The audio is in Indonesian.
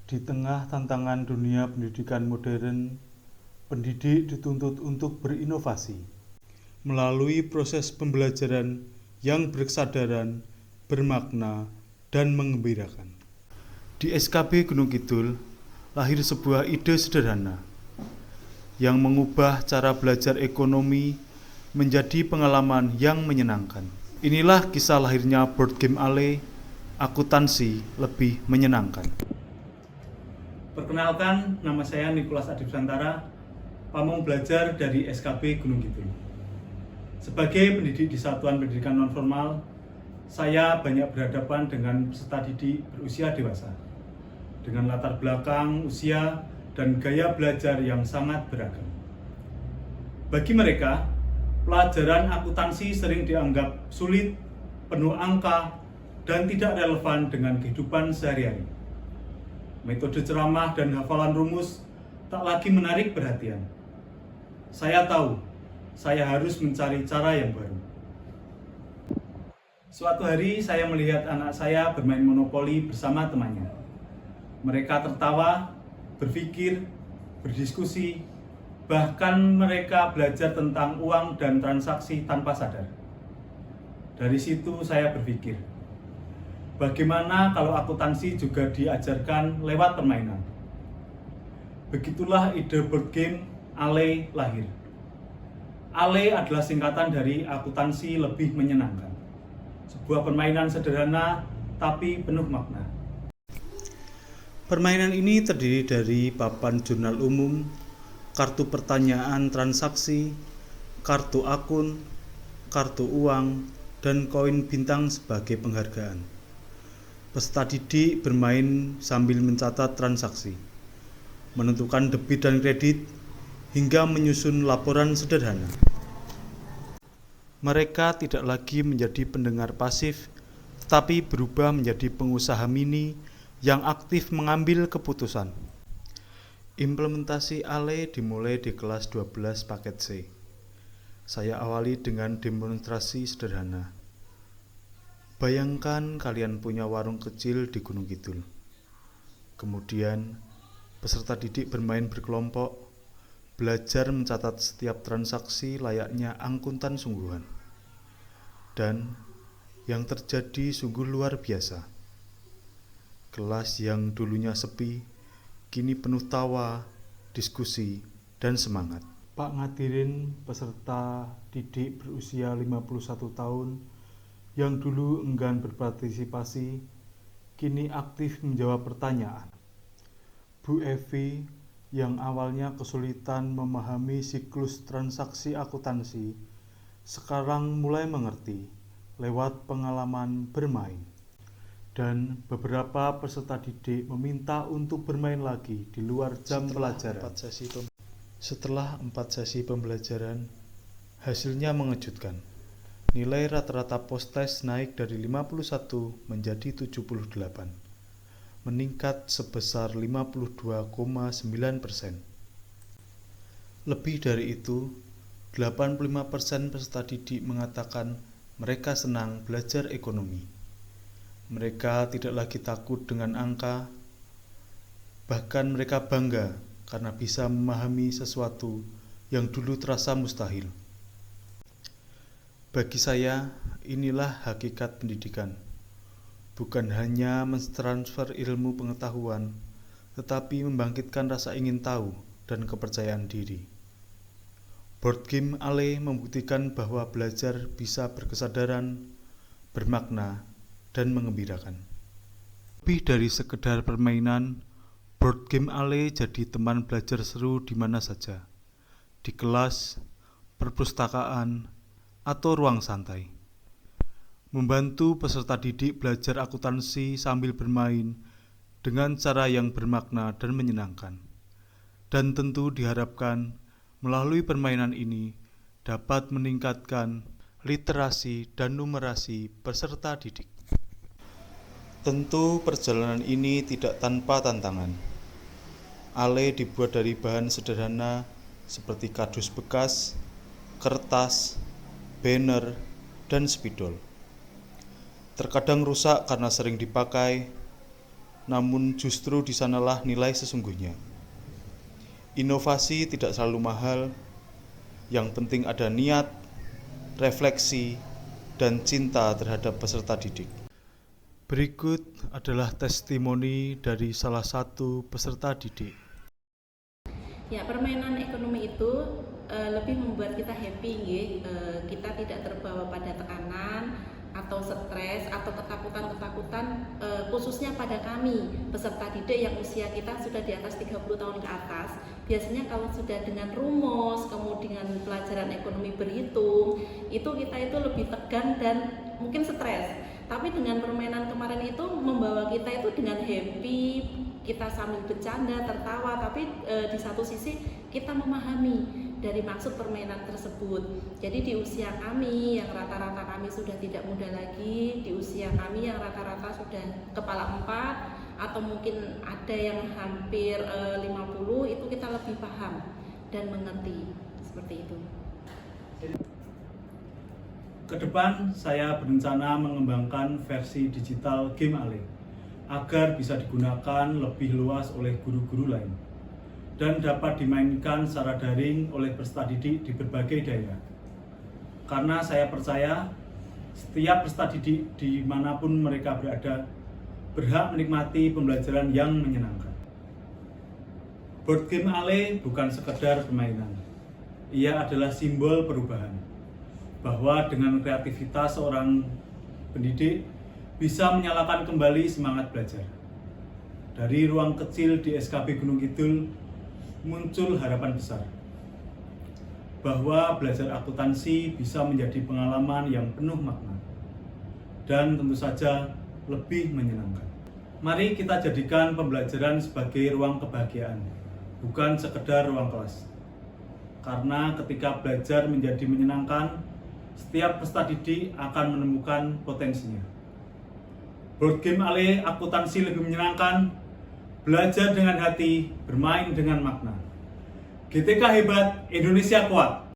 Di tengah tantangan dunia pendidikan modern, pendidik dituntut untuk berinovasi melalui proses pembelajaran yang berkesadaran, bermakna, dan menggembirakan. Di SKB Gunung Kidul lahir sebuah ide sederhana yang mengubah cara belajar ekonomi menjadi pengalaman yang menyenangkan. Inilah kisah lahirnya board game Ale, akuntansi lebih menyenangkan. Perkenalkan, nama saya Nikolas Adi Santara, pamong belajar dari SKB Gunung Kidul. Sebagai pendidik di Satuan Pendidikan Nonformal, saya banyak berhadapan dengan peserta didik berusia dewasa, dengan latar belakang, usia, dan gaya belajar yang sangat beragam. Bagi mereka, pelajaran akuntansi sering dianggap sulit, penuh angka, dan tidak relevan dengan kehidupan sehari-hari. Metode ceramah dan hafalan rumus tak lagi menarik perhatian. Saya tahu, saya harus mencari cara yang baru. Suatu hari saya melihat anak saya bermain monopoli bersama temannya. Mereka tertawa, berpikir, berdiskusi, bahkan mereka belajar tentang uang dan transaksi tanpa sadar. Dari situ saya berpikir, bagaimana kalau akuntansi juga diajarkan lewat permainan? Begitulah ide board game Ale lahir. Ale adalah singkatan dari akuntansi lebih menyenangkan. Sebuah permainan sederhana tapi penuh makna. Permainan ini terdiri dari papan jurnal umum, kartu pertanyaan transaksi, kartu akun, kartu uang, dan koin bintang sebagai penghargaan. Peserta didik bermain sambil mencatat transaksi, menentukan debit dan kredit, hingga menyusun laporan sederhana. Mereka tidak lagi menjadi pendengar pasif, tetapi berubah menjadi pengusaha mini yang aktif mengambil keputusan. Implementasi Ale dimulai di kelas 12 paket C. Saya awali dengan demonstrasi sederhana. Bayangkan kalian punya warung kecil di Gunung Kidul. Kemudian, peserta didik bermain berkelompok, belajar mencatat setiap transaksi layaknya akuntan sungguhan. Dan yang terjadi sungguh luar biasa. Kelas yang dulunya sepi, kini penuh tawa, diskusi, dan semangat. Pak Ngadirin, peserta didik berusia 51 tahun, yang dulu enggan berpartisipasi, kini aktif menjawab pertanyaan. Bu Evi, yang awalnya kesulitan memahami siklus transaksi akuntansi, sekarang mulai mengerti lewat pengalaman bermain. Dan beberapa peserta didik meminta untuk bermain lagi di luar jam pelajaran. Setelah 4 sesi pembelajaran, hasilnya mengejutkan. Nilai rata-rata post-test naik dari 51 menjadi 78, meningkat sebesar 52,9%. Lebih dari itu, 85% peserta didik mengatakan mereka senang belajar ekonomi. Mereka tidak lagi takut dengan angka, bahkan mereka bangga karena bisa memahami sesuatu yang dulu terasa mustahil. Bagi saya, inilah hakikat pendidikan. Bukan hanya mentransfer ilmu pengetahuan, tetapi membangkitkan rasa ingin tahu dan kepercayaan diri. Board game Ale membuktikan bahwa belajar bisa berkesadaran, bermakna, dan mengembirakan. Lebih dari sekedar permainan, board game Ale jadi teman belajar seru di mana saja, di kelas, perpustakaan, atau ruang santai. Membantu peserta didik belajar akuntansi sambil bermain dengan cara yang bermakna dan menyenangkan. Dan tentu diharapkan melalui permainan ini dapat meningkatkan literasi dan numerasi peserta didik. Tentu perjalanan ini tidak tanpa tantangan. Ale dibuat dari bahan sederhana seperti kardus bekas, kertas, banner, dan spidol. Terkadang rusak karena sering dipakai, namun justru di sanalah nilai sesungguhnya. Inovasi tidak selalu mahal, yang penting ada niat, refleksi, dan cinta terhadap peserta didik. Berikut adalah testimoni dari salah satu peserta didik. Ya, permainan ekonomi itu lebih membuat kita happy, kita tidak terbawa pada tekanan atau stres atau ketakutan-ketakutan, khususnya pada kami peserta didik yang usia kita sudah di atas 30 tahun ke atas. Biasanya kalau sudah dengan rumus, kemudian pelajaran ekonomi berhitung, itu kita itu lebih tegang dan mungkin stres. Tapi dengan permainan kemarin itu membawa kita itu dengan happy, kita sambil bercanda, tertawa, tapi di satu sisi kita memahami dari maksud permainan tersebut. Jadi di usia kami yang rata-rata kami sudah tidak muda lagi, di usia kami yang rata-rata sudah kepala 4 atau mungkin ada yang hampir 50, itu kita lebih paham dan mengerti seperti itu. Kedepan saya berencana mengembangkan versi digital game Ale agar bisa digunakan lebih luas oleh guru-guru lain dan dapat dimainkan secara daring oleh peserta didik di berbagai daerah. Karena saya percaya setiap peserta didik dimanapun mereka berada berhak menikmati pembelajaran yang menyenangkan. Board game Ale bukan sekedar permainan, ia adalah simbol perubahan. Bahwa dengan kreativitas seorang pendidik bisa menyalakan kembali semangat belajar. Dari ruang kecil di SKB Gunung Kidul muncul harapan besar bahwa belajar akuntansi bisa menjadi pengalaman yang penuh makna dan tentu saja lebih menyenangkan. Mari kita jadikan pembelajaran sebagai ruang kebahagiaan, bukan sekedar ruang kelas. Karena ketika belajar menjadi menyenangkan, setiap peserta didik akan menemukan potensinya. Board game Ale akuntansi lebih menyenangkan, belajar dengan hati, bermain dengan makna. GTK hebat, Indonesia kuat.